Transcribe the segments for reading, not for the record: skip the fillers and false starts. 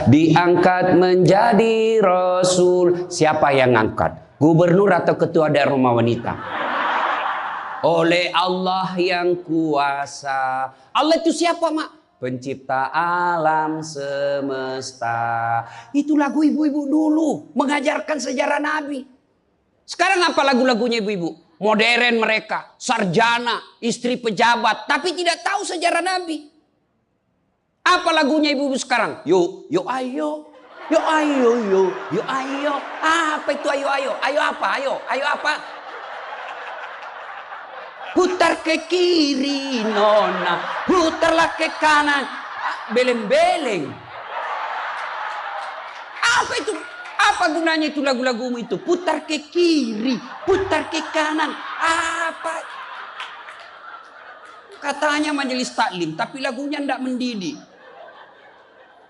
diangkat menjadi rasul. Siapa yang ngangkat? Gubernur atau ketua daerah rumah wanita? Oleh Allah yang kuasa. Allah itu siapa, Mak? Pencipta alam semesta. Itu lagu ibu-ibu dulu, mengajarkan sejarah Nabi. Sekarang apa lagu-lagunya ibu-ibu? Modern mereka, sarjana, istri pejabat, tapi tidak tahu sejarah Nabi. Apa lagunya ibu-ibu sekarang? Yuk, yuk ayo. Yuk ayo, yuk ayo. Apa itu ayo ayo? Ayo apa? Ayo apa? Putar ke kiri nona, putarlah ke kanan, beleng-beleng. Apa itu? Apa gunanya itu lagu-lagumu itu? Putar ke kiri, putar ke kanan. Apa? Katanya majelis taklim, tapi lagunya tidak mendidik.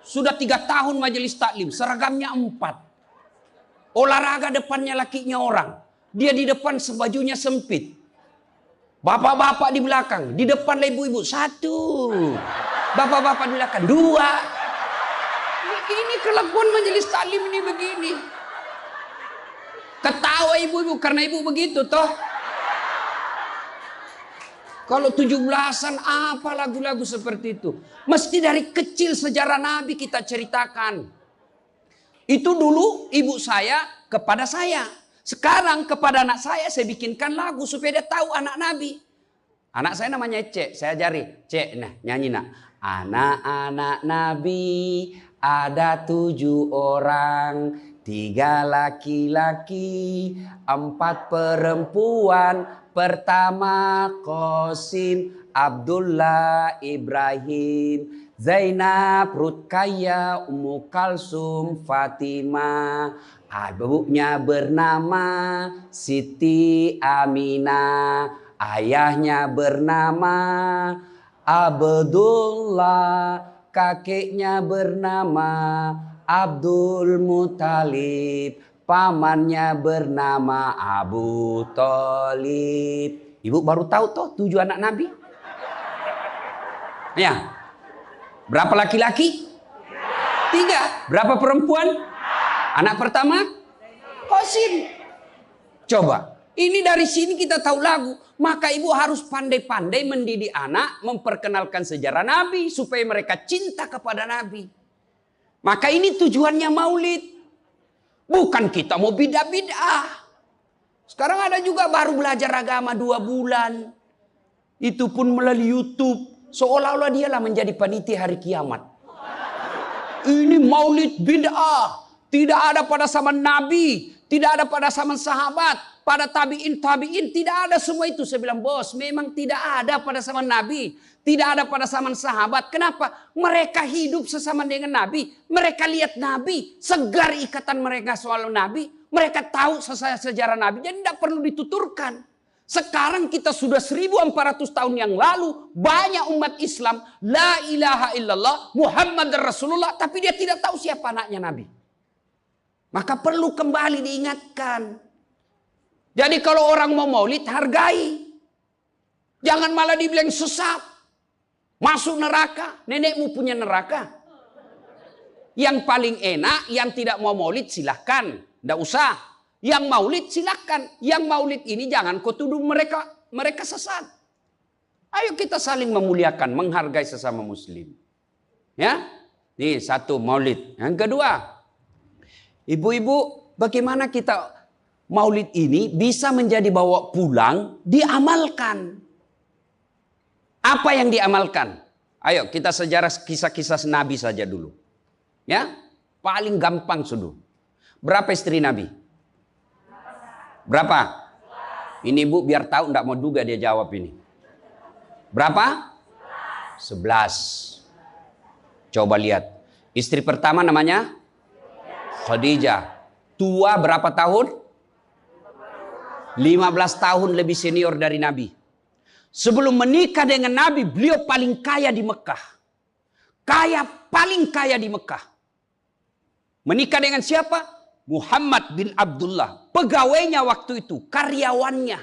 Sudah 3 tahun majelis taklim, seragamnya 4. Olahraga depannya lakinya orang. Dia di depan sebajunya sempit. Bapak-bapak di belakang, di depan ibu-ibu 1. Bapak-bapak di belakang 2. Ini kelakuan majelis taklim ini begini. Ketawa ibu-ibu karena ibu begitu toh. Kalau 17-an apa lagu-lagu seperti itu? Mesti dari kecil sejarah Nabi kita ceritakan. Itu dulu ibu saya kepada saya. Sekarang kepada anak saya bikinkan lagu supaya dia tahu anak Nabi. Anak saya namanya Cek, saya ajari. Cek, nah nyanyi nak. Anak-anak Nabi ada 7 orang, 3 laki-laki, 4 perempuan. Pertama Qasim, Abdullah, Ibrahim, Zainab, Rutkaya, Ummu Kalsum, Fatimah. Ibunya bernama Siti Aminah, ayahnya bernama Abdullah, kakeknya bernama Abdul Muthalib, pamannya bernama Abu Thalib. Ibu baru tahu toh 7 anak Nabi? Ya. Berapa laki-laki? 3. Berapa perempuan? Anak pertama? Qasim. Coba. Ini dari sini kita tahu lagu. Maka ibu harus pandai-pandai mendidik anak. Memperkenalkan sejarah Nabi. Supaya mereka cinta kepada Nabi. Maka ini tujuannya maulid. Bukan kita mau bid'ah-bid'ah. Sekarang ada juga baru belajar agama 2 bulan. Itu pun melalui YouTube. Seolah-olah dialah menjadi panitia hari kiamat. Ini maulid bid'ah. Tidak ada pada zaman Nabi. Tidak ada pada zaman sahabat. Pada tabi'in, tidak ada semua itu. Saya bilang, bos, memang tidak ada pada zaman Nabi. Tidak ada pada zaman sahabat. Kenapa? Mereka hidup sesama dengan Nabi. Mereka lihat Nabi. Segar ikatan mereka soal Nabi. Mereka tahu sejarah Nabi. Jadi tidak perlu dituturkan. Sekarang kita sudah 1400 tahun yang lalu. Banyak umat Islam. La ilaha illallah. Muhammad Rasulullah. Tapi dia tidak tahu siapa anaknya Nabi. Maka perlu kembali diingatkan. Jadi kalau orang mau maulid, hargai. Jangan malah dibilang sesat. Masuk neraka. Nenekmu punya neraka. Yang paling enak, yang tidak mau maulid silahkan. Tidak usah. Yang maulid silahkan. Yang maulid ini jangan kau tuduh mereka sesat. Ayo kita saling memuliakan, menghargai sesama muslim. Ya, ini 1 maulid. Yang kedua, ibu-ibu, bagaimana kita maulid ini bisa menjadi bawa pulang, diamalkan. Apa yang diamalkan? Ayo kita sejarah kisah-kisah Nabi saja dulu. Ya, paling gampang sudah. Berapa istri Nabi? Berapa? Ini ibu biar tahu, enggak mau duga dia jawab ini. Berapa? 11. Coba lihat. Istri pertama namanya Khadijah. Tua berapa tahun? 15 tahun lebih senior dari Nabi. Sebelum menikah dengan Nabi, beliau paling kaya di Mekah. Paling kaya di Mekah. Menikah dengan siapa? Muhammad bin Abdullah. Pegawainya waktu itu, karyawannya.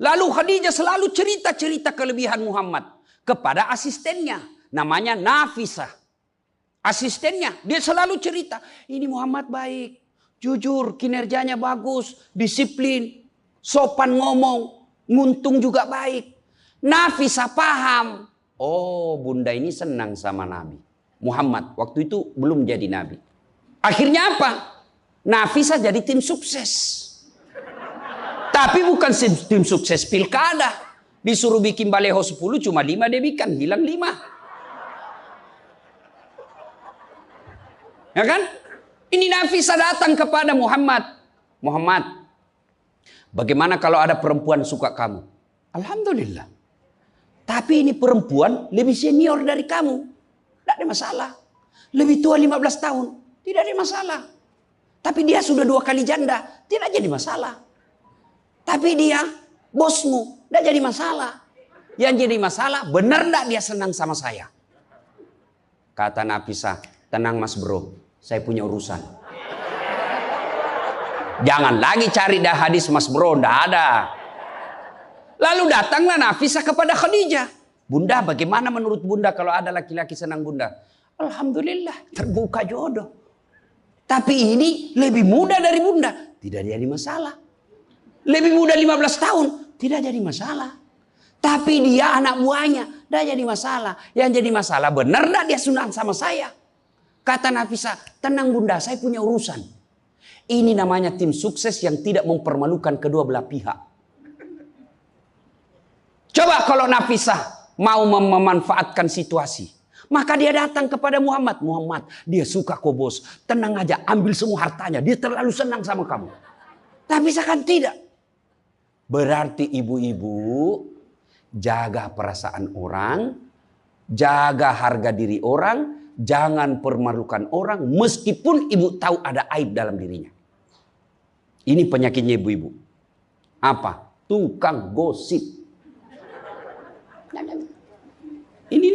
Lalu Khadijah selalu cerita-cerita kelebihan Muhammad kepada asistennya. Namanya Nafisah. asistennya. Dia selalu cerita, ini Muhammad baik, jujur, kinerjanya bagus, disiplin, sopan ngomong, nguntung juga baik. Nafisa paham. Oh, bunda ini senang sama Nabi Muhammad. Waktu itu belum jadi Nabi. Akhirnya apa? Nafisa jadi tim sukses. Tapi bukan tim sukses pilkada. Disuruh bikin baleho 10, cuma 5 dia bikin. Hilang 5. Ya kan? Ini Nafisa datang kepada Muhammad. Muhammad, bagaimana kalau ada perempuan suka kamu? Alhamdulillah. Tapi ini perempuan lebih senior dari kamu. Tidak ada masalah. Lebih tua 15 tahun. Tidak ada masalah. Tapi dia sudah 2 kali janda. Tidak jadi masalah. Tapi dia bosmu, tidak jadi masalah. Yang jadi masalah, benar tidak dia senang sama saya? Kata Nafisa, tenang mas bro, saya punya urusan. Jangan lagi cari dah hadis mas bro, tidak ada. Lalu datanglah Nafisa kepada Khadijah. Bunda, bagaimana menurut bunda kalau ada laki-laki senang bunda? Alhamdulillah, terbuka jodoh. Tapi ini lebih muda dari bunda, tidak jadi masalah. Lebih muda 15 tahun, tidak jadi masalah. Tapi dia anak buahnya, tidak jadi masalah. Yang jadi masalah, benar tidak dia senang sama saya? Kata Nafisa, tenang bunda, saya punya urusan. Ini namanya tim sukses yang tidak mempermalukan kedua belah pihak. Coba kalau Nafisa mau memanfaatkan situasi. Maka dia datang kepada Muhammad. Muhammad, dia suka kok bos. Tenang aja, ambil semua hartanya. Dia terlalu senang sama kamu. Nafisa kan tidak. Berarti ibu-ibu jaga perasaan orang, jaga harga diri orang, jangan permalukan orang meskipun ibu tahu ada aib dalam dirinya. Ini penyakitnya ibu-ibu. Apa? Tukang gosip. Ini.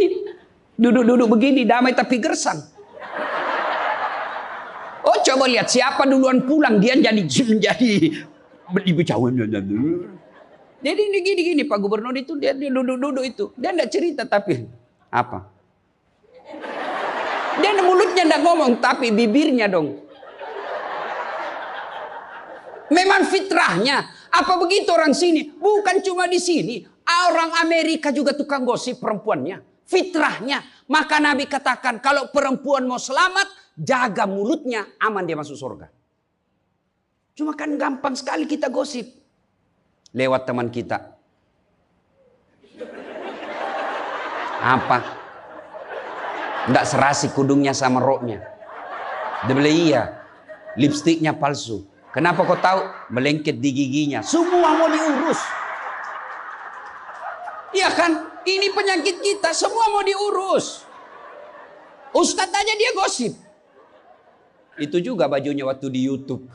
Duduk-duduk begini damai tapi gersang. Oh coba lihat siapa duluan pulang dia jadi ibu cawan. Jadi gini Pak Gubernur itu dia duduk-duduk itu. Dia enggak cerita tapi apa? Dia mulutnya enggak ngomong tapi bibirnya dong. Memang fitrahnya. Apa begitu orang sini? Bukan cuma di sini. Orang Amerika juga tukang gosip perempuannya. Fitrahnya. Maka Nabi katakan kalau perempuan mau selamat, jaga mulutnya, aman dia masuk surga. Cuma kan gampang sekali kita gosip. Lewat teman kita. Apa? Enggak serasi kudungnya sama roknya. Dia bilang iya. Lipstiknya palsu. Kenapa kau tahu? Melengket di giginya. Semua mau diurus. Iya kan? Ini penyakit kita. Semua mau diurus. Ustadz aja dia gosip. Itu juga bajunya waktu di YouTube.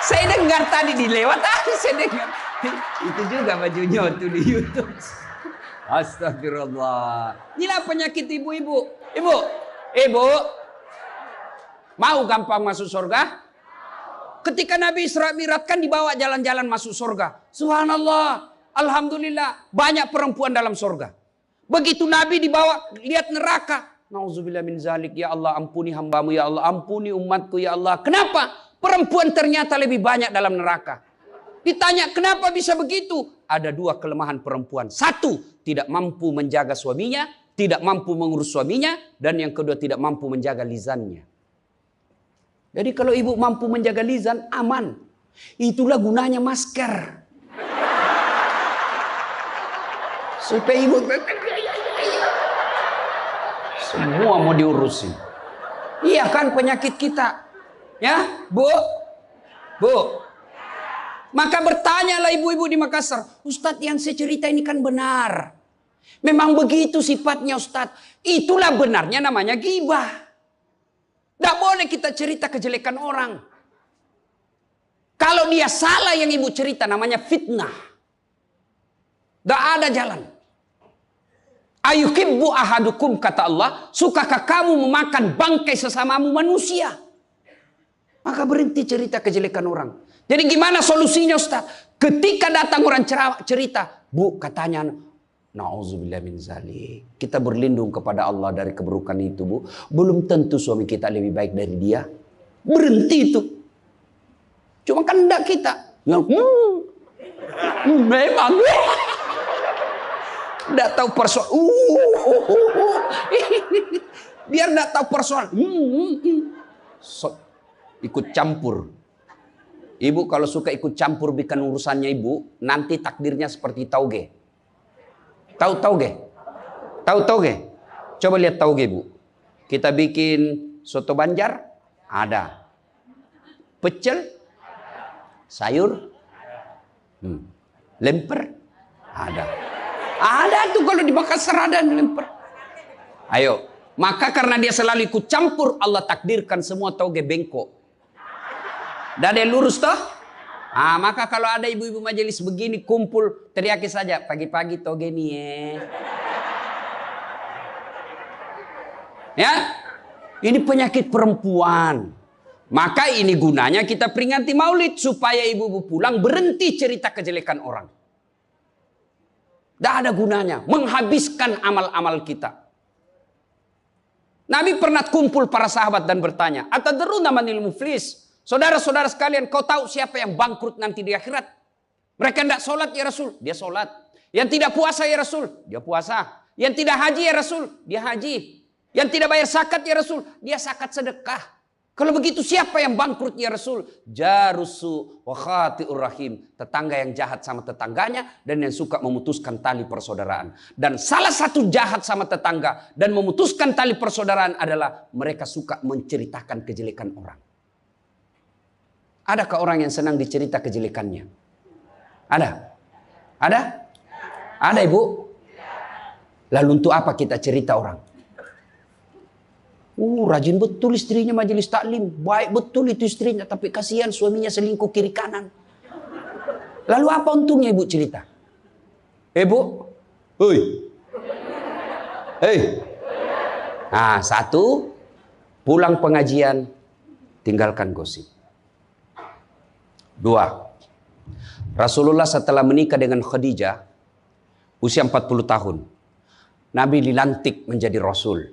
Saya dengar tadi dilewat tadi saya dengar. Itu juga bajunya waktu di YouTube. Astagfirullah. Inilah penyakit ibu-ibu. Ibu. Mau gampang masuk surga? Ketika Nabi Isra Mi'raj kan dibawa jalan-jalan masuk surga. Subhanallah. Alhamdulillah. Banyak perempuan dalam surga. Begitu Nabi dibawa lihat neraka. Nauzubillah min zalik. Ya Allah ampuni hambamu. Ya Allah ampuni umatku. Ya Allah. Kenapa? Perempuan ternyata lebih banyak dalam neraka. Ditanya kenapa bisa begitu? Ada 2 kelemahan perempuan. 1, tidak mampu menjaga suaminya. Tidak mampu mengurus suaminya. Dan yang kedua tidak mampu menjaga lisannya. Jadi kalau ibu mampu menjaga lisan, aman. Itulah gunanya masker. Supaya ibu semua mau diurusin. Iya kan penyakit kita. Ya, Bu. Maka bertanyalah ibu-ibu di Makassar. Ustadz yang saya cerita ini kan benar. Memang begitu sifatnya Ustadz. Itulah benarnya namanya ghibah. Tidak boleh kita cerita kejelekan orang. Kalau dia salah yang ibu cerita namanya fitnah. Tidak ada jalan. Ayuhibbu ahadukum kata Allah. Sukakah kamu memakan bangkai sesamamu manusia? Maka berhenti cerita kejelekan orang. Jadi gimana solusinya Ustaz? Ketika datang orang cerita. Bu katanya Nauzubillah min zalik. Kita berlindung kepada Allah dari keburukan itu, Bu. Belum tentu suami kita lebih baik dari dia. Berhenti itu. Cuma kan enggak kita. Yang memang enggak tahu persoalan. Biar enggak tahu persoalan. Ikut campur. Ibu kalau suka ikut campur bikin urusannya ibu, nanti takdirnya seperti tauge. Tahu tauge? Tahu tauge? Coba lihat tauge, Bu. Kita bikin soto Banjar, ada. Pecel, sayur, lemper, ada. Ada tuh kalau di Makassar ada lemper. Ayo, maka karena dia selalu ikut campur, Allah takdirkan semua tauge bengkok. Dah ada lurus toh? Maka kalau ada ibu-ibu majelis begini kumpul, teriaki saja, pagi-pagi toge nih ya. Ini penyakit perempuan. Maka ini gunanya kita peringati maulid supaya ibu-ibu pulang berhenti cerita kejelekan orang. Tidak ada gunanya, menghabiskan amal-amal kita. Nabi pernah kumpul para sahabat dan bertanya, "Atadruna manil muflis?" Saudara-saudara sekalian, kau tahu siapa yang bangkrut nanti di akhirat? Mereka tidak sholat ya Rasul, dia sholat. Yang tidak puasa ya Rasul, dia puasa. Yang tidak haji ya Rasul, dia haji. Yang tidak bayar zakat ya Rasul, dia zakat sedekah. Kalau begitu siapa yang bangkrut ya Rasul? Jarusu wa khati'ur rahim. Tetangga yang jahat sama tetangganya dan yang suka memutuskan tali persaudaraan. Dan salah satu jahat sama tetangga dan memutuskan tali persaudaraan adalah mereka suka menceritakan kejelekan orang. Adakah orang yang senang dicerita kejelekannya? Ada? Ada? Ada, Ibu? Lalu untuk apa kita cerita orang? Rajin betul istrinya majelis taklim. Baik betul itu istrinya. Tapi kasihan suaminya selingkuh kiri kanan. Lalu apa untungnya Ibu cerita? Ibu? Hei. Hei. Satu. Pulang pengajian. Tinggalkan gosip. Dua. Rasulullah setelah menikah dengan Khadijah. Usia 40 tahun. Nabi dilantik menjadi Rasul.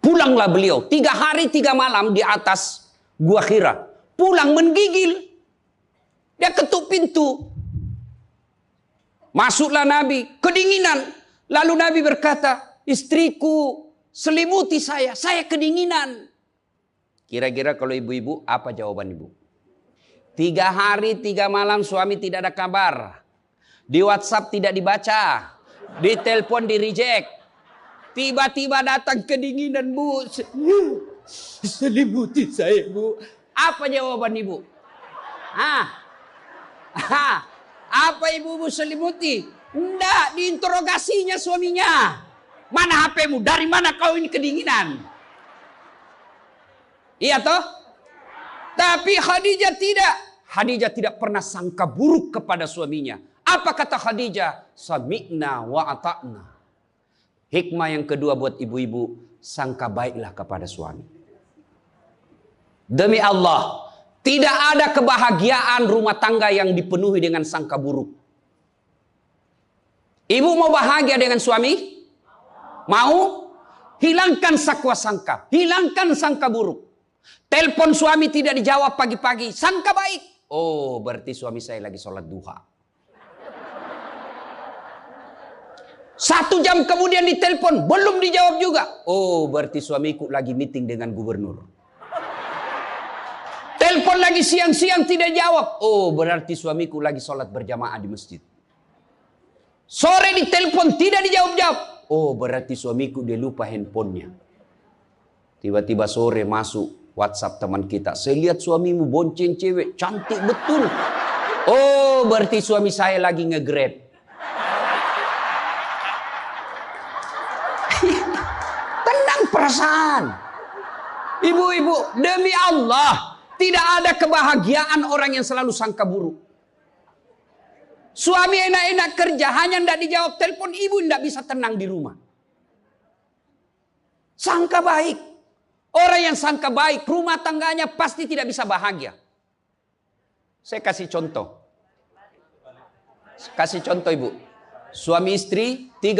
Pulanglah beliau 3 hari 3 malam di atas Gua Hira. Pulang menggigil. Dia ketuk pintu. Masuklah Nabi. Kedinginan. Lalu Nabi berkata, istriku selimuti saya kedinginan. Kira-kira kalau ibu-ibu apa jawaban ibu? 3 hari 3 malam suami tidak ada kabar. Di WhatsApp tidak dibaca. Di telepon di reject. Tiba-tiba datang kedinginan, Bu. Selimuti saya, Bu. Apa jawaban ibu? Apa ibu selimuti? Enggak, diinterogasinya suaminya. Mana HP-mu? Dari mana kau ini kedinginan? Iya toh? Tapi Khadijah tidak. Khadijah tidak pernah sangka buruk kepada suaminya. Apa kata Khadijah? Sami'na wa ata'na. Hikmah yang kedua buat ibu-ibu, sangka baiklah kepada suami. Demi Allah, tidak ada kebahagiaan rumah tangga yang dipenuhi dengan sangka buruk. Ibu mau bahagia dengan suami? Mau? Hilangkan sakwa sangka, hilangkan sangka buruk. Telepon suami tidak dijawab pagi-pagi, sangka baik. Oh, berarti suami saya lagi sholat duha. 1 jam kemudian ditelepon, belum dijawab juga. Oh, berarti suamiku lagi meeting dengan gubernur. Telepon lagi siang-siang tidak jawab. Oh, berarti suamiku lagi sholat berjamaah di masjid. Sore ditelepon tidak dijawab-jawab. Oh, berarti suamiku dia lupa handphonenya. Tiba-tiba sore masuk WhatsApp teman kita. Saya lihat suamimu bonceng cewek, cantik betul. Oh, berarti suami saya lagi nge-grab. Tenang perasaan. Ibu-ibu, demi Allah, tidak ada kebahagiaan orang yang selalu sangka buruk. Suami enak-enak kerja, hanya tidak dijawab telepon, ibu tidak bisa tenang di rumah. Sangka baik. Orang yang sangka baik, rumah tangganya pasti tidak bisa bahagia. Saya kasih contoh. Kasih contoh ibu. Suami istri 7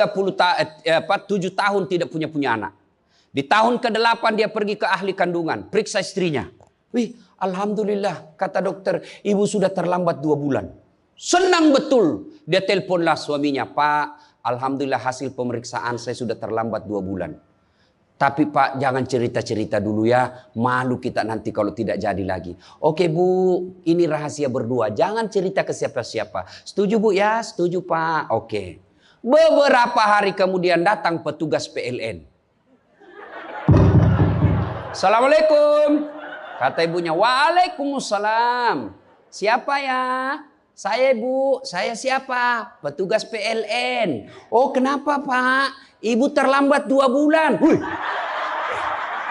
tahun tidak punya anak. Di tahun ke-8 dia pergi ke ahli kandungan, periksa istrinya. Wih, alhamdulillah, kata dokter, ibu sudah terlambat 2 bulan. Senang betul. Dia teleponlah suaminya, Pak, alhamdulillah hasil pemeriksaan saya sudah terlambat 2 bulan. Tapi Pak, jangan cerita-cerita dulu ya, malu kita nanti kalau tidak jadi lagi. Oke Bu, ini rahasia berdua, jangan cerita ke siapa-siapa. Setuju Bu ya? Setuju Pak. Oke. Beberapa hari kemudian datang petugas PLN. Assalamualaikum. Kata ibunya, waalaikumsalam. Siapa ya? Saya Bu. Saya siapa? Petugas PLN. Oh kenapa Pak? Ibu terlambat 2 bulan. Hui.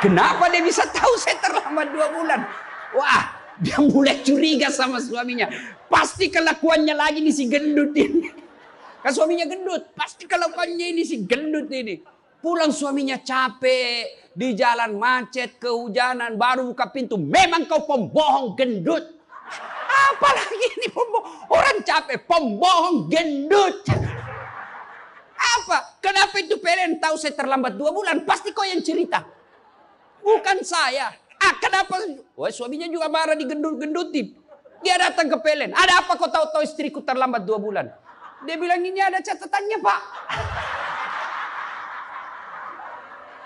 Kenapa dia bisa tahu saya terlambat 2 bulan? Wah, dia mulai curiga sama suaminya. Pasti kelakuannya lagi nih si gendut ini. Kan suaminya gendut. Pasti kelakuannya ini si gendut ini. Pulang suaminya capek, di jalan macet, kehujanan, baru buka pintu. Memang kau pembohong gendut. Apalagi ini pembohong. Orang capek, pembohong gendut. Apa? Kenapa itu PLN tahu saya terlambat 2 bulan? Pasti kau yang cerita. Bukan saya. Kenapa? Wah, suaminya juga marah digendut-gendutin. Dia datang ke PLN. Ada apa kau tahu istriku terlambat 2 bulan? Dia bilang ini ada catatannya Pak.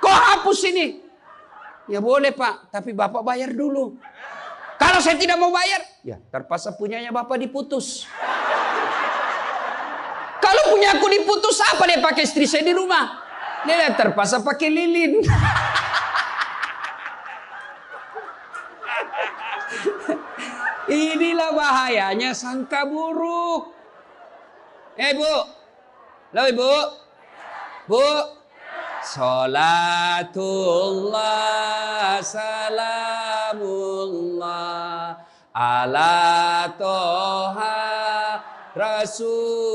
Kau hapus ini. Ya boleh Pak, tapi Bapak bayar dulu. Kalau saya tidak mau bayar, ya terpaksa punyanya Bapak diputus. Kalau punya aku diputus, apa dia pakai istri saya di rumah? Dia terpaksa pakai lilin. Inilah bahayanya sangka buruk. Bu. Halo Ibu. Bu. Salatullah salamullah ala toha rasulillah.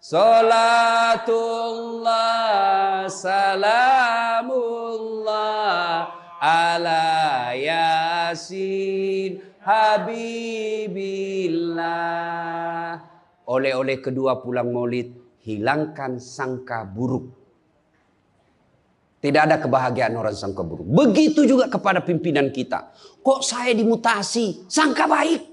Salatullah salamullah ala yasin habibillah. Oleh-oleh kedua pulang maulid, hilangkan sangka buruk. Tidak ada kebahagiaan orang sangka buruk. Begitu juga kepada pimpinan kita. Kok saya dimutasi? Sangka baik.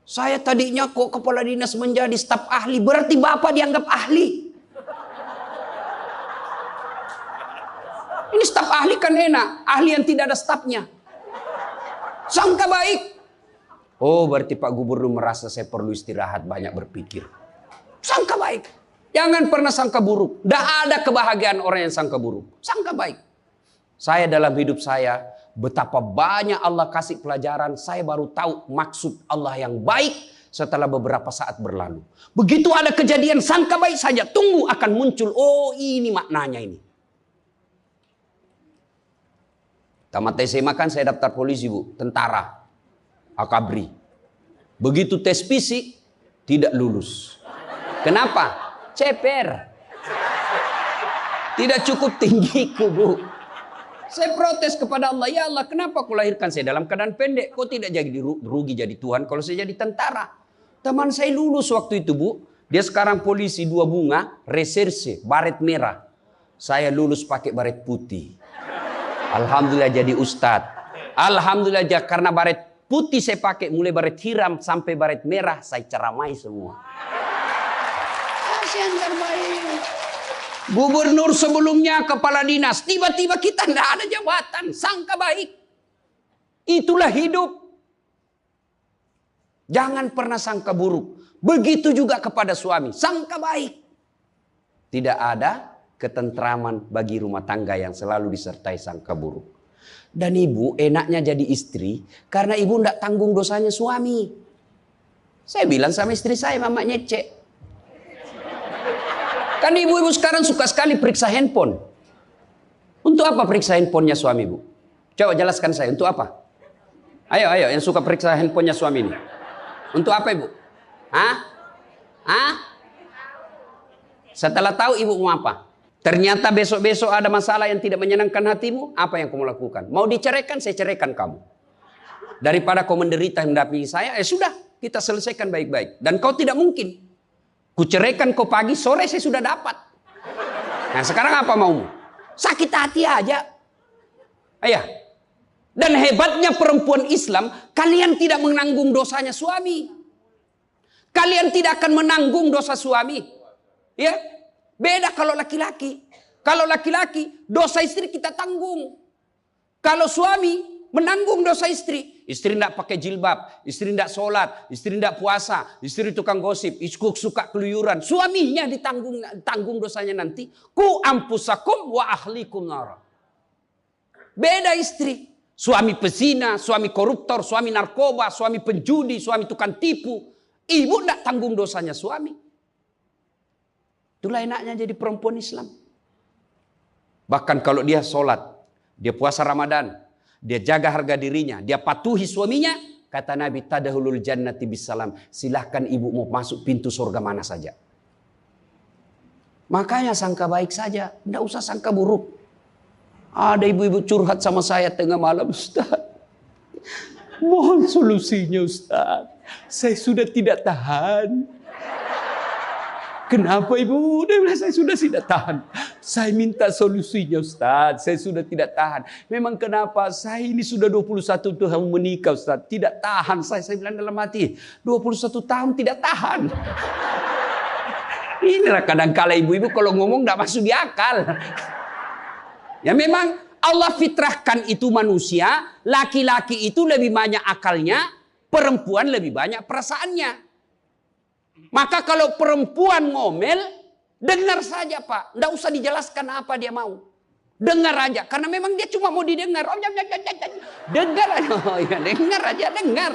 Saya tadinya kok kepala dinas menjadi staf ahli. Berarti Bapak dianggap ahli. Ini staf ahli kan enak. Ahli yang tidak ada stafnya. Sangka baik. Oh berarti Pak Gubernur merasa saya perlu istirahat, banyak berpikir. Sangka baik. Jangan pernah sangka buruk. Tidak ada kebahagiaan orang yang sangka buruk. Sangka baik. Saya dalam hidup saya, betapa banyak Allah kasih pelajaran. Saya baru tahu maksud Allah yang baik setelah beberapa saat berlalu. Begitu ada kejadian sangka baik saja. Tunggu akan muncul. Oh ini maknanya ini. Tamat SMA kan saya daftar polisi Bu. Tentara. Akabri. Begitu tes fisik. Tidak lulus. Kenapa? Ceper. Tidak cukup tinggiku Bu. Saya protes kepada Allah. Ya Allah kenapa kau lahirkan saya dalam keadaan pendek. Kau tidak jadi rugi jadi Tuhan kalau saya jadi tentara. Teman saya lulus waktu itu Bu. Dia sekarang polisi 2 bunga. Reserse. Baret merah. Saya lulus pakai baret putih. Alhamdulillah jadi ustadz. Alhamdulillah karena baret putih saya pakai. Mulai baret hiram sampai baret merah. Saya ceramai semua. Yang terbaik. Gubernur sebelumnya kepala dinas. Tiba-tiba kita tidak ada jabatan. Sangka baik. Itulah hidup. Jangan pernah sangka buruk. Begitu juga kepada suami. Sangka baik. Tidak ada ketentraman bagi rumah tangga yang selalu disertai sangka buruk. Dan ibu enaknya jadi istri. Karena ibu tidak tanggung dosanya suami. Saya bilang sama istri saya, Mama nyecek. Kan ibu-ibu sekarang suka sekali periksa handphone. Untuk apa periksa handphonenya suami Bu? Coba jelaskan saya, untuk apa? Ayo yang suka periksa handphonenya suami ini. Untuk apa Ibu? Setelah tahu ibu mau apa? Ternyata besok-besok ada masalah yang tidak menyenangkan hatimu. Apa yang kamu lakukan? Mau diceraikan, saya ceraikan kamu. Daripada kau menderita mendampingi saya, sudah kita selesaikan baik-baik. Dan kau tidak mungkin Kuceraikan kau pagi, sore saya sudah dapat. Nah sekarang apa maumu? Sakit hati aja. Ayah. Dan hebatnya perempuan Islam, kalian tidak menanggung dosanya suami. Kalian tidak akan menanggung dosa suami. Ya, beda kalau laki-laki. Kalau laki-laki, dosa istri kita tanggung. Kalau suami menanggung dosa istri. Istri tidak pakai jilbab, istri tidak sholat, istri tidak puasa, istri tukang gosip, istri suka keluyuran. Suaminya ditanggung dosanya nanti. Ku ampusakum wa ahlikum nara. Beda istri. Suami pezina, suami koruptor, suami narkoba, suami penjudi, suami tukang tipu. Ibu tidak tanggung dosanya suami. Itulah enaknya jadi perempuan Islam. Bahkan kalau dia sholat, dia puasa Ramadan, dia jaga harga dirinya, dia patuhi suaminya. Kata Nabi, tadahulul jannati bisalam. Silahkan ibu mau masuk pintu surga mana saja. Makanya sangka baik saja, tidak usah sangka buruk. Ada ibu-ibu curhat sama saya tengah malam, Ustaz. Mohon solusinya Ustaz. Saya sudah tidak tahan. Kenapa ibu? Dia bilang saya sudah tidak tahan. Saya minta solusinya Ustaz. Saya sudah tidak tahan. Memang kenapa? Saya ini sudah 21 tahun menikah Ustaz. Tidak tahan. Saya bilang dalam hati. 21 tahun tidak tahan. Inilah kadang-kala ibu-ibu kalau ngomong tidak masuk di akal. Ya memang Allah fitrahkan itu manusia, laki-laki itu lebih banyak akalnya, perempuan lebih banyak perasaannya. Maka kalau perempuan ngomel, dengar saja Pak, tidak usah dijelaskan apa dia mau. Dengar aja, karena memang dia cuma mau didengar. Dengar aja, oh, ya, dengar aja, dengar.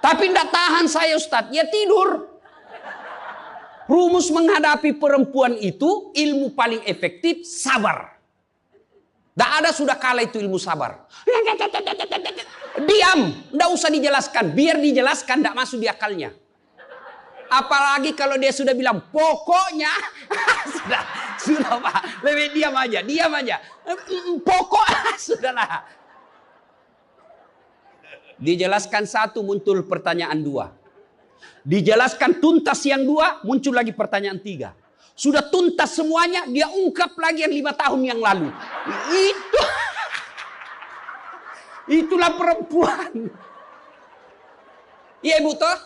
Tapi tidak tahan saya Ustadz, ya tidur. Rumus menghadapi perempuan itu, ilmu paling efektif, sabar. Tidak ada sudah kalah itu ilmu sabar. Diam, tidak usah dijelaskan. Biar dijelaskan, tidak masuk di akalnya. Apalagi kalau dia sudah bilang, pokoknya. sudah Pak. Lebih diam aja. Pokok, sudahlah. Dijelaskan satu, muncul pertanyaan dua. Dijelaskan tuntas yang dua, muncul lagi pertanyaan tiga. Sudah tuntas semuanya, dia ungkap lagi yang 5 tahun yang lalu. Itulah perempuan. Iya ibu toh?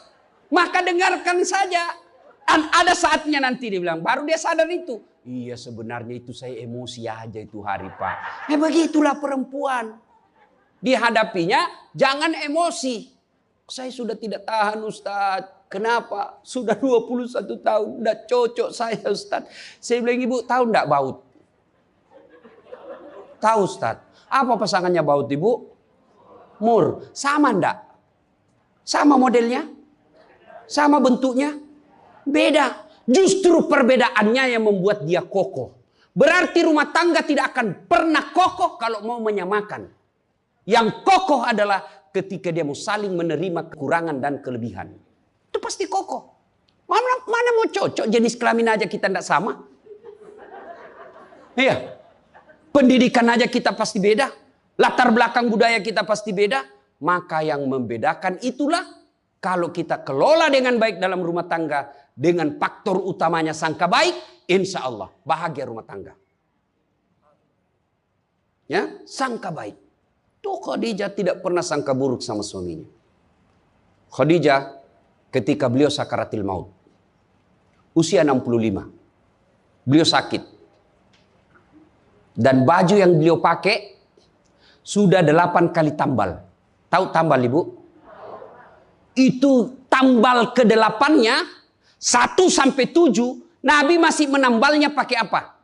Maka dengarkan saja. Dan ada saatnya nanti dia bilang, baru dia sadar itu. Iya sebenarnya itu saya emosi aja itu hari Pak. Begitulah perempuan. Dihadapinya jangan emosi. Saya sudah tidak tahan Ustaz. Kenapa? Sudah 21 tahun. Tidak cocok saya Ustaz. Saya bilang ibu tahu tidak baut? Tahu Ustaz. Apa pasangannya baut ibu? Mur. Sama enggak? Sama modelnya? Sama bentuknya? Beda. Justru perbedaannya yang membuat dia kokoh. Berarti rumah tangga tidak akan pernah kokoh kalau mau menyamakan. Yang kokoh adalah ketika dia mau saling menerima kekurangan dan kelebihan. Itu pasti kokoh. Mana mau cocok jenis kelamin aja kita tidak sama. Iya. Pendidikan aja kita pasti beda. Latar belakang budaya kita pasti beda. Maka yang membedakan itulah kalau kita kelola dengan baik dalam rumah tangga. Dengan faktor utamanya sangka baik. Insya Allah bahagia rumah tangga. Ya, sangka baik. Tuh Khadijah tidak pernah sangka buruk sama suaminya. Khadijah ketika beliau sakaratil maut. Usia 65. Beliau sakit. Dan baju yang beliau pakai sudah 8 kali tambal. Tahu tambal ibu? Itu tambal ke-8-nya 1 sampai 7. Nabi masih menambalnya pakai apa?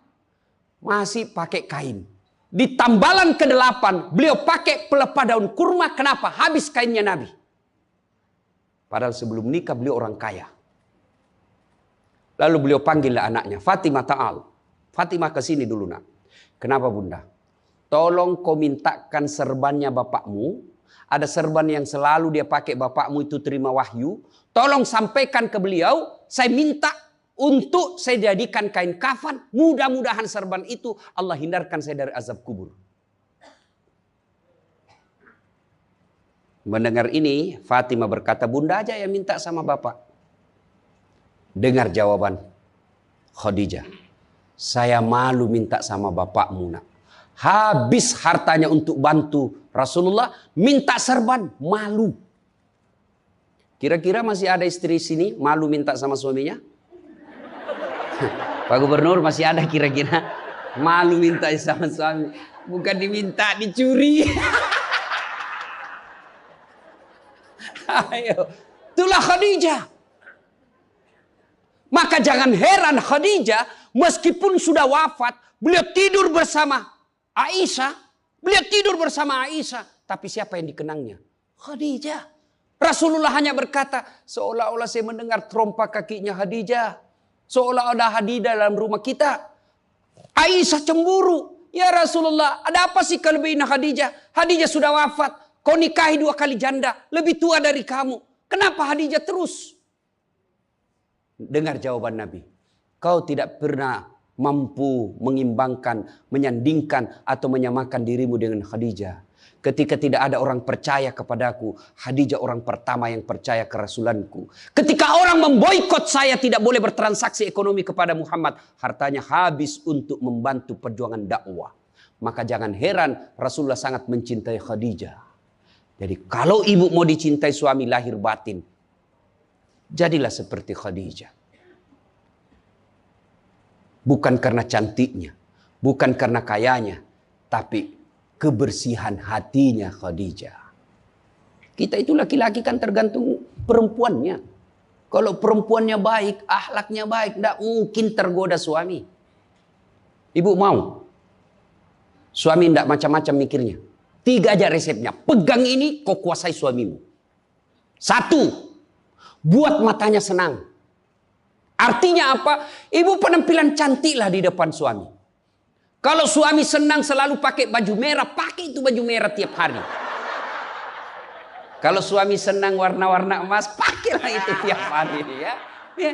Masih pakai kain. Di tambalan ke-8 beliau pakai pelepah daun kurma. Kenapa? Habis kainnya Nabi. Padahal sebelum nikah beliau orang kaya. Lalu beliau panggillah anaknya. Fatimah ta'al. Fatimah ke sini dulu nak. Kenapa bunda? Tolong kau mintakan serbannya bapakmu. Ada serban yang selalu dia pakai bapakmu itu terima wahyu. Tolong sampaikan ke beliau. Saya minta untuk saya jadikan kain kafan. Mudah-mudahan serban itu Allah hindarkan saya dari azab kubur. Mendengar ini, Fatimah berkata, bunda aja yang minta sama bapak. Dengar jawaban Khadijah. Saya malu minta sama bapakmu, nak. Habis hartanya untuk bantu Rasulullah, minta serban, malu. Kira-kira masih ada istri sini malu minta sama suaminya? Pak Gubernur, masih ada kira-kira malu minta sama suami? Bukan diminta, dicuri. Ayo, itulah Khadijah. Maka jangan heran Khadijah meskipun sudah wafat, beliau tidur bersama Aisyah. Beliau tidur bersama Aisyah. Tapi siapa yang dikenangnya? Khadijah. Rasulullah hanya berkata, seolah-olah saya mendengar trompa kakinya Khadijah. Seolah ada Khadijah dalam rumah kita. Aisyah cemburu. Ya Rasulullah, ada apa sih kelebihan Khadijah? Khadijah sudah wafat. Kau nikahi 2 kali janda. Lebih tua dari kamu. Kenapa Khadijah terus? Dengar jawaban Nabi. Kau tidak pernah mampu mengimbangkan, menyandingkan atau menyamakan dirimu dengan Khadijah. Ketika tidak ada orang percaya kepadaku, Khadijah orang pertama yang percaya kerasulanku. Ketika orang memboikot saya tidak boleh bertransaksi ekonomi kepada Muhammad, hartanya habis untuk membantu perjuangan dakwah. Maka jangan heran Rasulullah sangat mencintai Khadijah. Jadi kalau ibu mau dicintai suami lahir batin, jadilah seperti Khadijah. Bukan karena cantiknya, bukan karena kayanya, tapi kebersihan hatinya Khadijah. Kita itu laki-laki kan tergantung perempuannya. Kalau perempuannya baik, akhlaknya baik, tidak mungkin tergoda suami. Ibu mau? Suami tidak macam-macam mikirnya. 3 aja resepnya. Pegang ini, kau kuasai suamimu. 1. Buat matanya senang. Artinya apa? Ibu penampilan cantiklah di depan suami. Kalau suami senang selalu pakai baju merah, pakai itu baju merah tiap hari. Kalau suami senang warna-warna emas, pakailah itu tiap hari. Ya.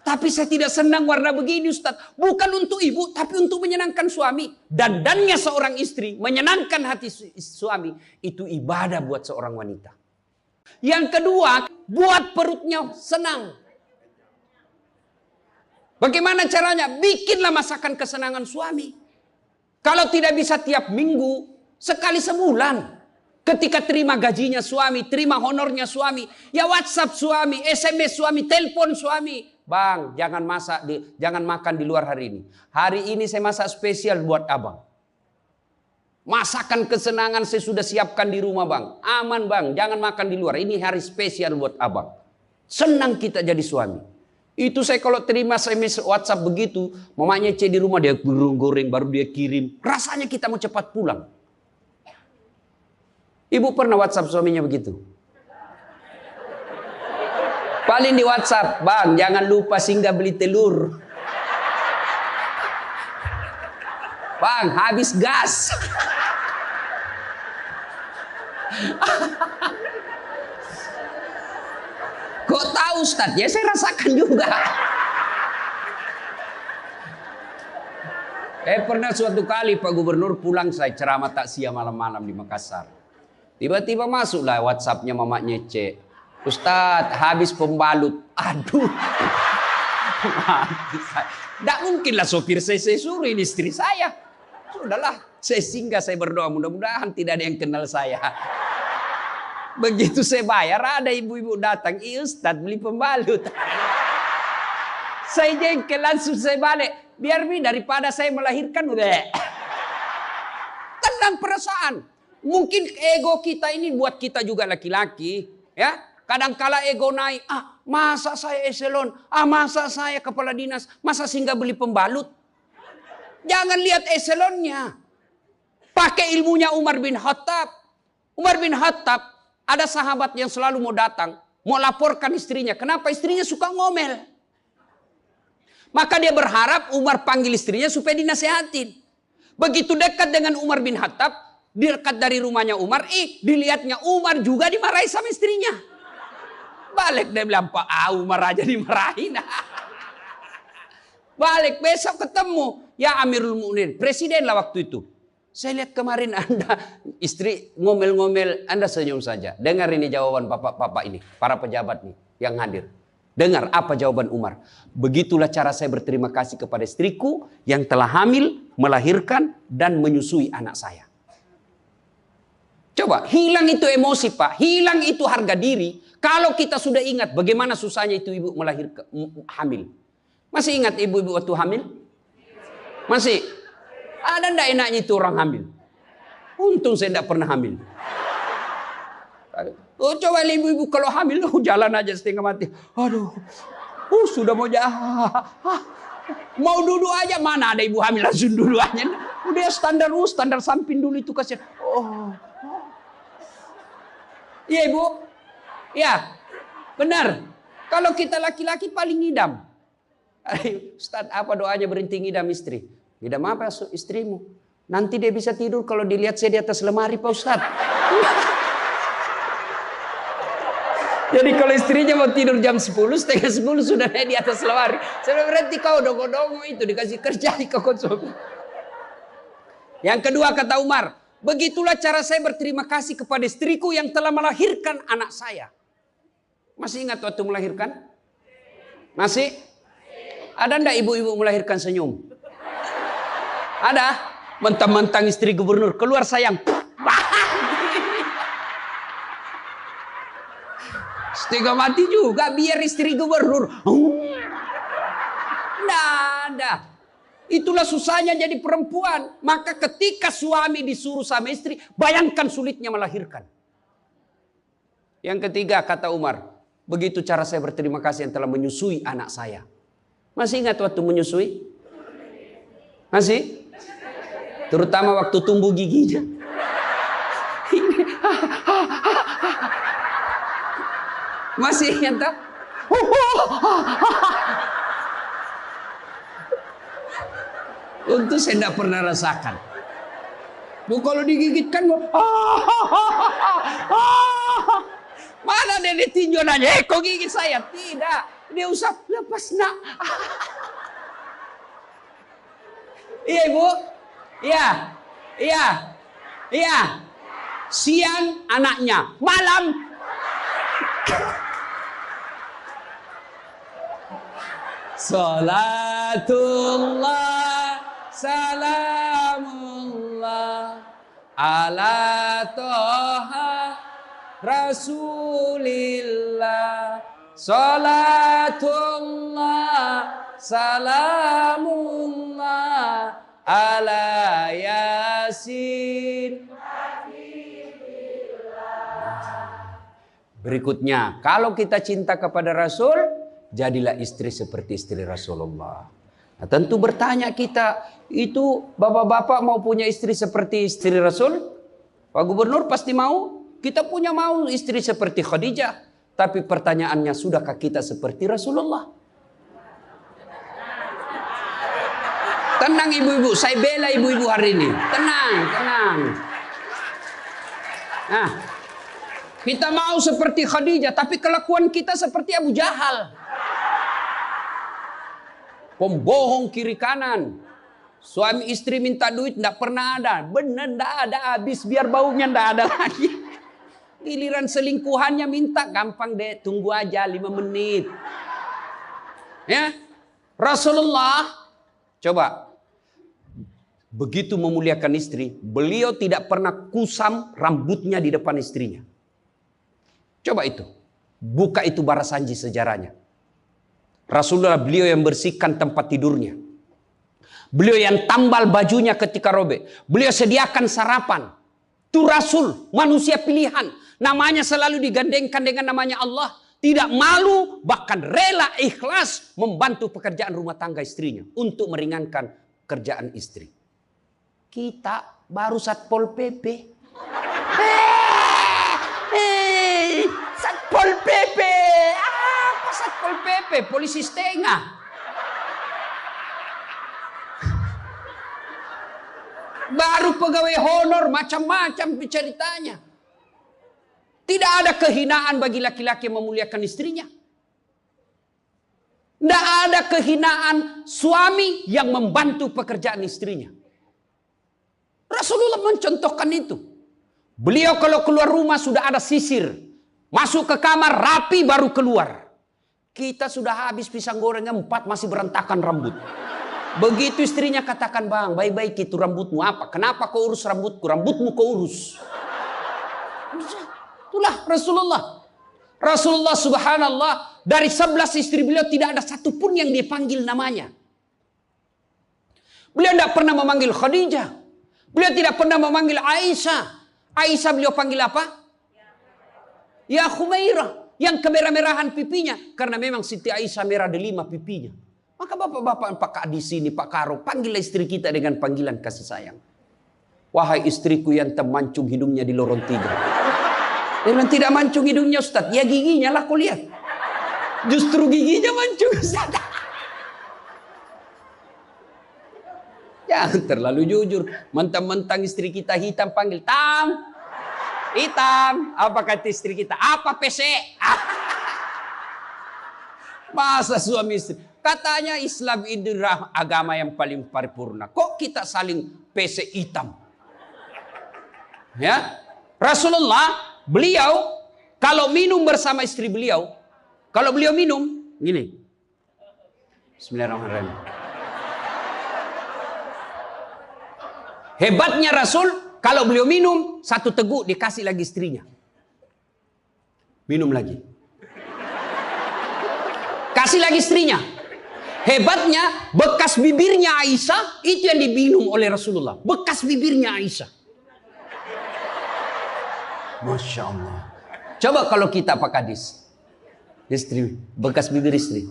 Tapi saya tidak senang warna begini, Ustaz. Bukan untuk ibu, tapi untuk menyenangkan suami. Dandannya seorang istri, menyenangkan hati suami, itu ibadah buat seorang wanita. Yang kedua, buat perutnya senang. Bagaimana caranya? Bikinlah masakan kesenangan suami. Kalau tidak bisa tiap minggu, sekali sebulan. Ketika terima gajinya suami, terima honornya suami, ya WhatsApp suami, SMS suami, telepon suami. Bang, jangan makan di luar hari ini. Hari ini saya masak spesial buat abang. Masakan kesenangan saya sudah siapkan di rumah bang. Aman bang, jangan makan di luar. Ini hari spesial buat abang. Senang kita jadi suami. Itu saya kalau terima SMS WhatsApp begitu, mamanya cek di rumah dia goreng baru dia kirim. Rasanya kita mau cepat pulang. Ibu pernah WhatsApp suaminya begitu? Paling di WhatsApp, bang jangan lupa singgah beli telur. Bang habis gas. Kok tahu Ustaz? Ya saya rasakan juga. Pernah suatu kali Pak Gubernur pulang, saya ceramah takziah malam-malam di Makassar. Tiba-tiba masuklah WhatsApp-nya mamanya Cek. Ustaz, habis pembalut. Aduh. Tidak mungkinlah sopir saya suruh ini istri saya. Sudahlah, saya singgah, saya berdoa. Mudah-mudahan tidak ada yang kenal saya. Begitu saya bayar, ada ibu-ibu datang. Ustaz, beli pembalut. Saya jengkel, langsung saya balik. Biar daripada saya melahirkan. Tenang perasaan. Mungkin ego kita ini buat kita juga laki-laki. Ya, kadangkala ego naik. Masa saya eselon? Masa saya kepala dinas? Masa singgah beli pembalut? Jangan lihat eselonnya. Pakai ilmunya Umar bin Khattab. Umar bin Khattab ada sahabat yang selalu mau datang, mau laporkan istrinya. Kenapa istrinya suka ngomel? Maka dia berharap Umar panggil istrinya supaya dinasehatin. Begitu dekat dengan Umar bin Khattab, dekat dari rumahnya Umar, dilihatnya Umar juga dimarahi sama istrinya. Balik dia bilang, Pak Umar aja dimarahin. Balik besok ketemu, ya Amirul Mukminin, presiden lah waktu itu. Saya lihat kemarin Anda istri ngomel-ngomel, Anda senyum saja. Dengar ini jawaban bapak-bapak ini, para pejabat nih yang hadir. Dengar apa jawaban Umar. Begitulah cara saya berterima kasih kepada istriku yang telah hamil, melahirkan, dan menyusui anak saya. Coba, hilang itu emosi Pak. Hilang itu harga diri. Kalau kita sudah ingat bagaimana susahnya itu ibu melahirkan, hamil. Masih ingat ibu-ibu waktu hamil? Masih? Ada ndak enaknya itu orang hamil? Untung saya tidak pernah hamil. Oh, coba ibu-ibu kalau hamil, jalan aja setengah mati. Aduh, sudah mau mau duduk aja, mana ada ibu hamil langsung duduk aja. Udah standar samping dulu itu kasihan. Iya ibu, ya benar. Kalau kita laki-laki paling ngidam. Ustaz, apa doanya berhenti ngidam istri? Ngidam apa istrimu? Nanti dia bisa tidur kalau dilihat saya di atas lemari Pak Ustaz. Jadi kalau istrinya mau tidur jam 10, setengah 10 sudah di atas lemari. Saya berhenti kau dongo-dongo itu dikasih kerja di konsum. Yang kedua kata Umar, begitulah cara saya berterima kasih kepada istriku yang telah melahirkan anak saya. Masih ingat waktu melahirkan? Masih? Ada ndak ibu-ibu melahirkan senyum? Ada? Mentang-mentang istri gubernur keluar sayang. Setengah mati juga biar istri gubernur. Nggak ada. Itulah susahnya jadi perempuan. Maka ketika suami disuruh sama istri, bayangkan sulitnya melahirkan. Yang ketiga kata Umar, begitu cara saya berterima kasih yang telah menyusui anak saya. Masih ingat waktu menyusui? Masih? Terutama waktu tumbuh giginya. Masih ingat tak? Untuk saya tidak pernah rasakan. Bu kalau digigit kan mana dia ditinjau nanya, kok gigit saya? Tidak, dia usap, lepas nak. Iya ibu, iya. Siang anaknya, malam. Salatullah, salamullah, ala toha rasulillah. Salatullah, salamullah, ala yasin. Berikutnya, kalau kita cinta kepada Rasul, jadilah istri seperti istri Rasulullah. Nah, tentu bertanya kita, itu bapak-bapak mau punya istri seperti istri Rasul? Pak Gubernur pasti mau. Kita punya mau istri seperti Khadijah. Tapi pertanyaannya, sudahkah kita seperti Rasulullah? Tenang ibu-ibu, saya bela ibu-ibu hari ini. Tenang. Nah, kita mau seperti Khadijah, tapi kelakuan kita seperti Abu Jahal. Pembohong kiri kanan. Suami istri minta duit tidak pernah ada. Benar tidak ada, habis biar baunya tidak ada lagi. Giliran selingkuhannya minta, gampang deh, tunggu aja 5 menit. Ya, Rasulullah coba begitu memuliakan istri, beliau tidak pernah kusam rambutnya di depan istrinya. Coba itu, buka itu barasanji sejarahnya. Rasulullah beliau yang bersihkan tempat tidurnya. Beliau yang tambal bajunya ketika robek. Beliau sediakan sarapan. Itu Rasul, manusia pilihan. Namanya selalu digandengkan dengan namanya Allah. Tidak malu, bahkan rela ikhlas membantu pekerjaan rumah tangga istrinya. Untuk meringankan kerjaan istri. Kita baru Satpol PP. Satpol PP. Apa Satpol PP? Polisi setengah. Baru pegawai honor, macam-macam ceritanya. Tidak ada kehinaan bagi laki-laki yang memuliakan istrinya. Tidak ada kehinaan suami yang membantu pekerjaan istrinya. Rasulullah mencontohkan itu. Beliau kalau keluar rumah sudah ada sisir. Masuk ke kamar rapi baru keluar. Kita sudah habis pisang goreng 4 masih berantakan rambut. Begitu istrinya katakan, bang, baik-baik itu rambutmu apa? Kenapa kau urus rambutku? Rambutmu kau urus. Itulah Rasulullah. Rasulullah subhanallah, dari 11 istri beliau tidak ada satupun yang dia panggil namanya. Beliau tidak pernah memanggil Khadijah. Beliau tidak pernah memanggil Aisyah. Aisyah beliau panggil apa? Ya Khumairah. Yang kemerah-merahan pipinya. Karena memang Siti Aisyah merah delima pipinya. Maka bapak-bapak Pak Kak di sini, Pak Karo, panggillah istri kita dengan panggilan kasih sayang. Wahai istriku yang termancung hidungnya di lorong 3. Dengan tidak mancung hidungnya Ustaz. Ya giginya lah kau lihat. Justru giginya mancung Ustaz. Jangan terlalu jujur. Mentang-mentang istri kita hitam panggil Tam. Hitam. Apa kata istri kita? Apa PC? Masa suami istri. Katanya Islam itu agama yang paling paripurna. Kok kita saling PC hitam? Ya. Rasulullah, beliau kalau minum bersama istri beliau, kalau beliau minum gini. Bismillahirrahmanirrahim. Hebatnya Rasul, kalau beliau minum, 1 teguk dikasih lagi istrinya. Minum lagi. Kasih lagi istrinya. Hebatnya, bekas bibirnya Aisyah, itu yang diminum oleh Rasulullah. Bekas bibirnya Aisyah. Masya Allah. Coba kalau kita Pak Kadis. Istri, bekas bibir istri.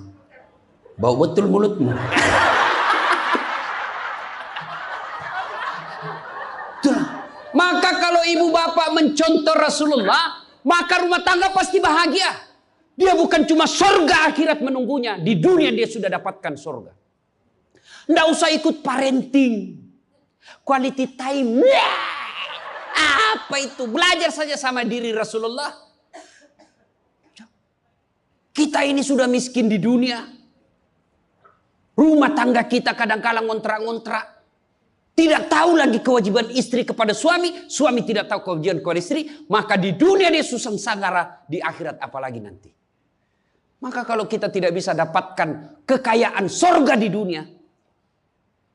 Bau betul mulutmu. Maka kalau ibu bapak mencontoh Rasulullah, maka rumah tangga pasti bahagia. Dia bukan cuma surga akhirat menunggunya. Di dunia dia sudah dapatkan surga. Nggak usah ikut parenting. Quality time. Apa itu? Belajar saja sama diri Rasulullah. Kita ini sudah miskin di dunia. Rumah tangga kita kadang-kala ngontrak-ngontrak. Tidak tahu lagi kewajiban istri kepada suami. Suami tidak tahu kewajiban kepada istri. Maka di dunia dia susah sanggara. Di akhirat apalagi nanti. Maka kalau kita tidak bisa dapatkan kekayaan sorga di dunia.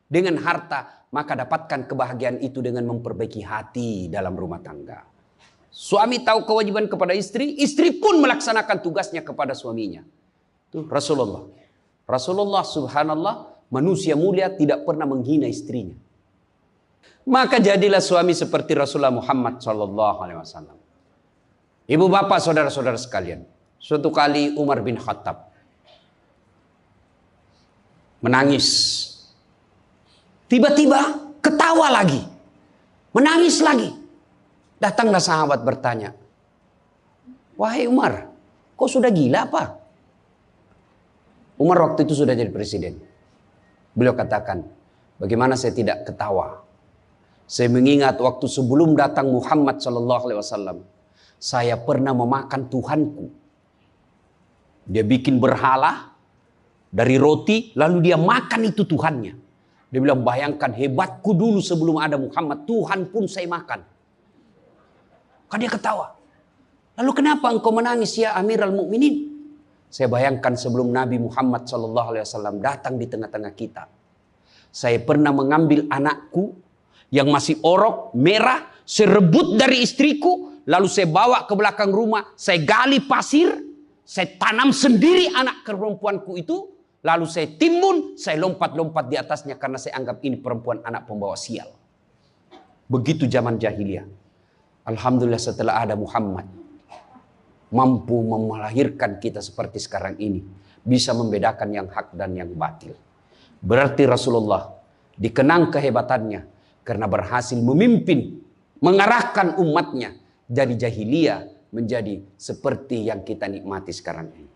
Dengan harta. Maka dapatkan kebahagiaan itu dengan memperbaiki hati dalam rumah tangga. Suami tahu kewajiban kepada istri. Istri pun melaksanakan tugasnya kepada suaminya. Itu Rasulullah. Rasulullah subhanallah. Manusia mulia tidak pernah menghina istrinya. Maka jadilah suami seperti Rasulullah Muhammad SAW. Ibu bapak saudara-saudara sekalian. Suatu kali Umar bin Khattab menangis. Tiba-tiba ketawa lagi. Menangis lagi. Datanglah sahabat bertanya. Wahai Umar, kok sudah gila apa? Umar waktu itu sudah jadi presiden. Beliau katakan, bagaimana saya tidak ketawa? Saya mengingat waktu sebelum datang Muhammad SAW, saya pernah memakan Tuhanku. Dia bikin berhala dari roti, lalu dia makan itu Tuhannya. Dia bilang, bayangkan hebatku dulu sebelum ada Muhammad, Tuhan pun saya makan. Kan dia ketawa. Lalu kenapa engkau menangis ya Amirul Mukminin? Saya bayangkan sebelum Nabi Muhammad SAW datang di tengah-tengah kita. Saya pernah mengambil anakku yang masih orok, merah, saya rebut dari istriku, lalu saya bawa ke belakang rumah, saya gali pasir, saya tanam sendiri anak perempuanku itu, lalu saya timbun, saya lompat-lompat di atasnya karena saya anggap ini perempuan anak pembawa sial. Begitu zaman jahiliyah. Alhamdulillah setelah ada Muhammad, mampu melahirkan kita seperti sekarang ini, bisa membedakan yang hak dan yang batil. Berarti Rasulullah dikenang kehebatannya, karena berhasil memimpin, mengarahkan umatnya dari jahiliyah menjadi seperti yang kita nikmati sekarang ini.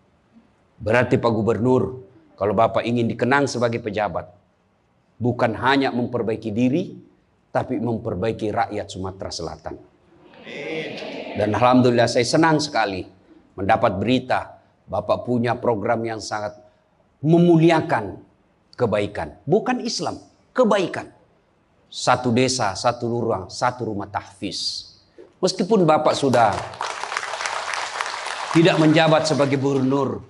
Berarti Pak Gubernur, kalau Bapak ingin dikenang sebagai pejabat, bukan hanya memperbaiki diri, tapi memperbaiki rakyat Sumatera Selatan. Dan Alhamdulillah saya senang sekali mendapat berita Bapak punya program yang sangat memuliakan kebaikan. Bukan Islam, kebaikan. 1 desa, 1 lurah, 1 rumah tahfiz. Meskipun Bapak sudah tidak menjabat sebagai gubernur,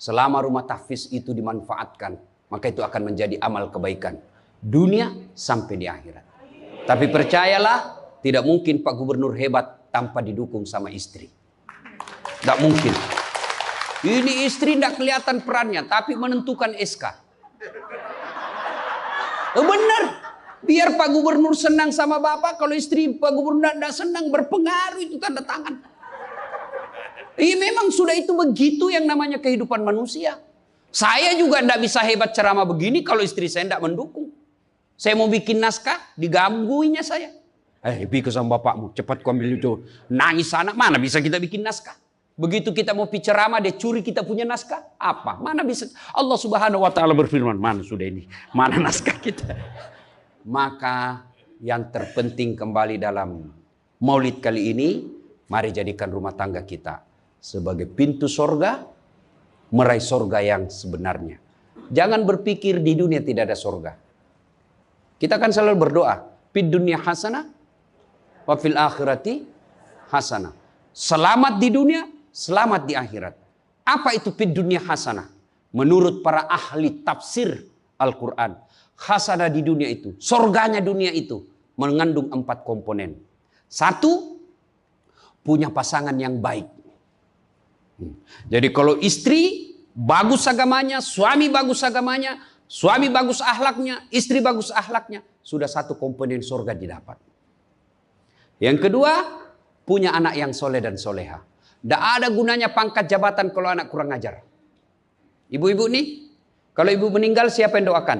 Selama rumah tahfiz itu dimanfaatkan, maka itu akan menjadi amal kebaikan dunia sampai di akhirat. Tapi percayalah, tidak mungkin Pak Gubernur hebat tanpa didukung sama istri. Tidak mungkin. Ini istri tidak kelihatan perannya, tapi menentukan SK. Benar. Biar Pak Gubernur senang sama Bapak, kalau istri Pak Gubernur tidak senang, berpengaruh itu tanda tangan. Iya, memang sudah itu begitu yang namanya kehidupan manusia. Saya juga tidak bisa hebat ceramah begini kalau istri saya tidak mendukung. Saya mau bikin naskah, digangguinya saya. Bikin sama bapakmu, cepat kau ambil itu. Nangis anak, mana bisa kita bikin naskah? Begitu kita mau ceramah, dia curi kita punya naskah. Apa? Mana bisa? Allah Subhanahu wa Ta'ala berfirman, mana sudah ini? Mana naskah kita? Maka yang terpenting kembali dalam maulid kali ini, mari jadikan rumah tangga kita sebagai pintu sorga, meraih sorga yang sebenarnya. Jangan berpikir di dunia tidak ada sorga. Kita kan selalu berdoa, fid dunya hasanah, wa fil akhirati hasanah. Selamat di dunia, selamat di akhirat. Apa itu fid dunya hasanah? Menurut para ahli tafsir Al-Quran, hasanah di dunia itu, sorganya dunia itu mengandung 4 komponen. 1, punya pasangan yang baik. Jadi kalau istri bagus agamanya, suami bagus agamanya, suami bagus akhlaknya, istri bagus akhlaknya, sudah 1 komponen sorga didapat. Yang kedua, punya anak yang soleh dan soleha. Tidak ada gunanya pangkat jabatan kalau anak kurang ajar. Ibu-ibu nih, kalau ibu meninggal siapa yang doakan?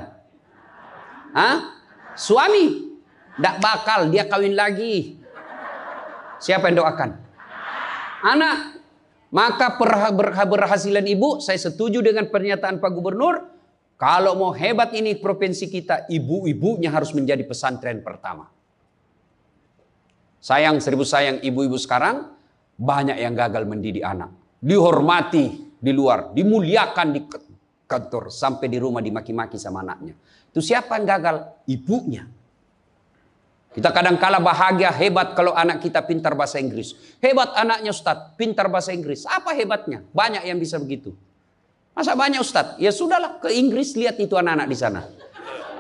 Suami. Tidak bakal, dia kawin lagi. Siapa yang doakan? Anak. Maka berhasilan ibu, saya setuju dengan pernyataan Pak Gubernur. Kalau mau hebat ini provinsi kita, ibu-ibunya harus menjadi pesantren pertama. Sayang, seribu sayang, ibu-ibu sekarang banyak yang gagal mendidik anak. Dihormati di luar, dimuliakan di kantor, sampai di rumah dimaki-maki sama anaknya. Itu siapa yang gagal? Ibunya. Kita kadang-kala bahagia, hebat kalau anak kita pintar bahasa Inggris. Hebat anaknya Ustadz, pintar bahasa Inggris. Apa hebatnya? Banyak yang bisa begitu. Masa banyak Ustadz? Ya sudahlah, ke Inggris lihat itu anak-anak di sana.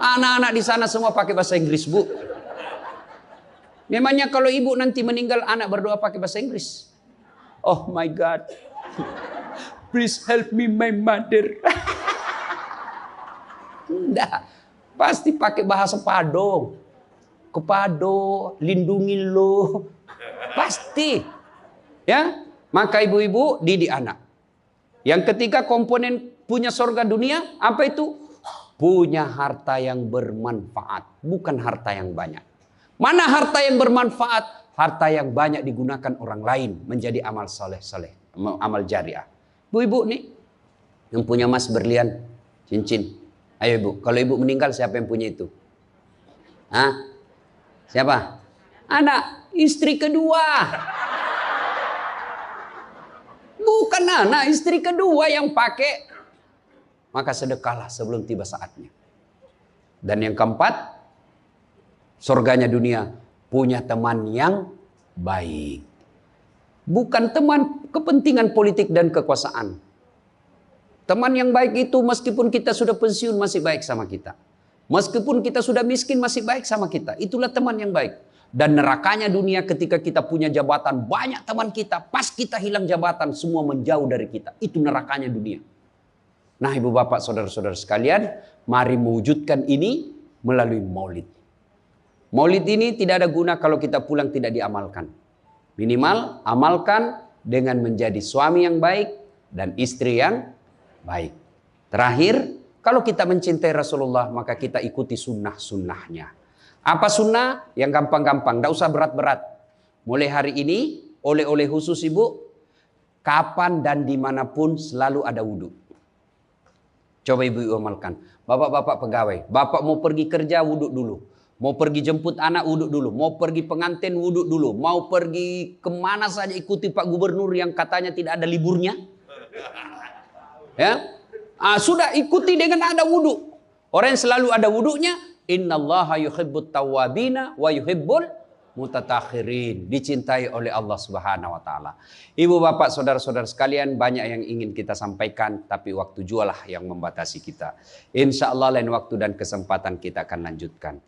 Anak-anak di sana semua pakai bahasa Inggris, Bu. Memangnya kalau ibu nanti meninggal, anak berdoa pakai bahasa Inggris? Oh my God. Please help me my mother. Enggak. Pasti pakai bahasa Padang. Kepado, lindungi lo. Pasti. Ya, maka ibu-ibu didik anak. Yang ketiga komponen punya surga dunia, apa itu? Punya harta yang bermanfaat, bukan harta yang banyak. Mana harta yang bermanfaat? Harta yang banyak digunakan orang lain menjadi amal soleh-soleh, amal jariah. Bu-ibu nih, yang punya emas berlian, cincin. Ayo ibu, kalau ibu meninggal siapa yang punya itu? Siapa? Anak, istri kedua. Bukan anak, istri kedua yang pakai. Maka sedekahlah sebelum tiba saatnya. Dan yang keempat, surganya dunia, punya teman yang baik. Bukan teman kepentingan politik dan kekuasaan. Teman yang baik itu meskipun kita sudah pensiun masih baik sama kita. Meskipun kita sudah miskin masih baik sama kita. Itulah teman yang baik. Dan nerakanya dunia ketika kita punya jabatan. Banyak teman kita. Pas kita hilang jabatan semua menjauh dari kita. Itu nerakanya dunia. Nah ibu bapak saudara-saudara sekalian. Mari mewujudkan ini melalui maulid. Maulid ini tidak ada guna kalau kita pulang tidak diamalkan. Minimal amalkan dengan menjadi suami yang baik. Dan istri yang baik. Terakhir. Kalau kita mencintai Rasulullah, maka kita ikuti sunnah-sunnahnya. Apa sunnah? Yang gampang-gampang, tidak usah berat-berat. Mulai hari ini, oleh-oleh khusus ibu, kapan dan dimanapun selalu ada wudhu. Coba ibu amalkan. Bapak-bapak pegawai, bapak mau pergi kerja, wudhu dulu. Mau pergi jemput anak, wudhu dulu. Mau pergi pengantin, wudhu dulu. Mau pergi kemana saja, ikuti Pak Gubernur yang katanya tidak ada liburnya. Ya. Sudah ikuti dengan ada wudhu. Orang yang selalu ada wudhunya, innallaha yuhibbut tawwabina wa yuhibbul Mutatakhirin, dicintai oleh Allah Subhanahu wa taala. Ibu bapak saudara-saudara sekalian, banyak yang ingin kita sampaikan tapi waktu jualah yang membatasi kita. Insya Allah lain waktu dan kesempatan kita akan lanjutkan.